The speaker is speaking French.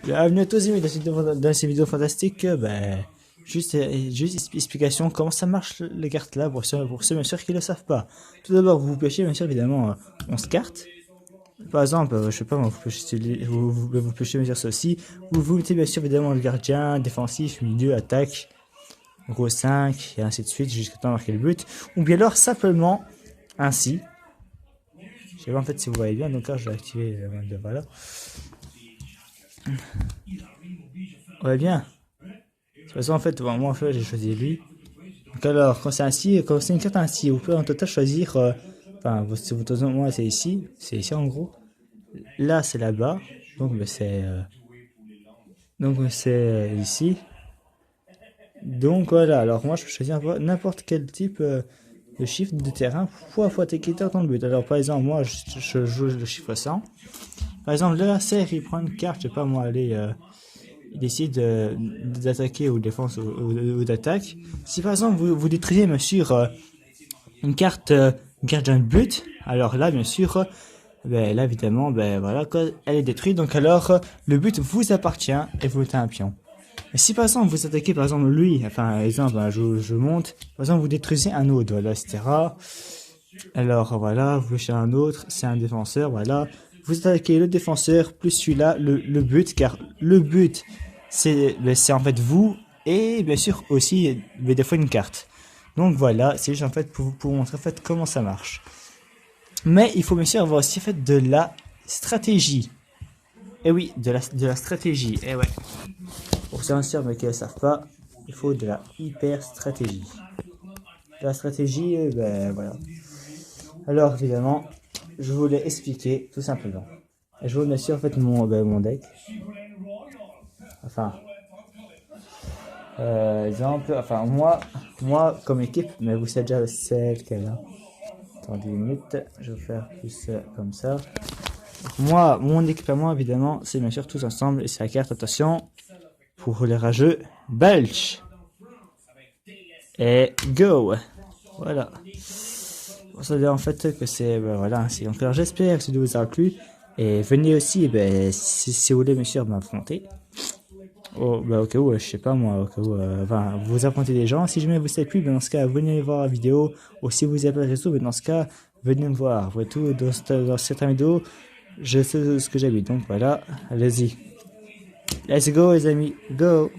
Bienvenue à tous amis dans ces vidéos fantastiques. Juste explication comment ça marche les cartes là pour ceux bien sûr qui ne le savent pas. Tout d'abord vous pêchez bien sûr évidemment 11 cartes. Par exemple, je sais pas moi, vous pêchez bien sûr ceci. Vous mettez bien sûr évidemment le gardien, défensif, milieu, attaque, gros 5 et ainsi de suite jusqu'à temps marquer le but. Ou bien alors simplement ainsi. Je sais pas en fait si vous voyez bien, donc là je vais activer voilà. Ouais bien. De toute façon, en fait, bon, moi, en fait, j'ai choisi lui. Donc alors, quand c'est ainsi, quand c'est une carte ainsi, vous pouvez en total choisir, enfin, moi, c'est ici en gros. Là, c'est là-bas, donc ben, c'est ici. Donc voilà, alors moi, je peux choisir n'importe quel type de chiffre de terrain pour attaquer dans le but. Alors, par exemple, moi, je joue le chiffre 100. Par exemple, le laser, il prend une carte, je sais pas moi, allez, il décide d'attaquer ou défense ou d'attaque. Si par exemple vous détruisez bien sûr une carte gardien de but, alors là bien sûr, ben, là évidemment, ben voilà, quand elle est détruite, donc alors le but vous appartient et vous mettez un pion. Et si par exemple vous attaquez par exemple lui, enfin par exemple je monte, par exemple vous détruisez un autre, voilà, etc. Alors voilà, vous cherchez un autre, c'est un défenseur, voilà. Vous attaquez le défenseur plus celui-là, le but, car le but c'est en fait vous et bien sûr aussi des fois une carte. Donc voilà, c'est juste en fait pour vous montrer en fait comment ça marche. Mais il faut bien sûr avoir aussi en fait de la stratégie. Et oui, de la stratégie. Et ouais. Pour ceux mais qui ne le savent pas, il faut de la hyper stratégie. De la stratégie, ben voilà. Alors évidemment, je voulais expliquer tout simplement. Et je vous bien sûr en fait mon deck. Enfin, exemple, enfin moi comme équipe, mais vous savez déjà celle qu'elle a. Attendez une minute, je vais faire plus comme ça. Moi, mon équipement évidemment, c'est bien sûr tous ensemble et c'est la carte, attention, pour les rageux, belge. Et go. Voilà. Ça veut dire en fait que c'est, ben voilà, ainsi. Donc alors j'espère que cette vidéo vous aura plu. Et venez aussi, ben, si vous voulez bien sûr m'affronter. Oh, bah au cas où, je sais pas moi, au cas où, enfin, vous affrontez des gens. Si jamais vous savez plus, ben, dans ce cas, venez voir la vidéo. Ou si vous avez pas de réseau, ben, dans ce cas, venez me voir. Après tout, dans certaines vidéos, je sais ce que j'habite. Donc voilà, allez-y. Let's go les amis, go!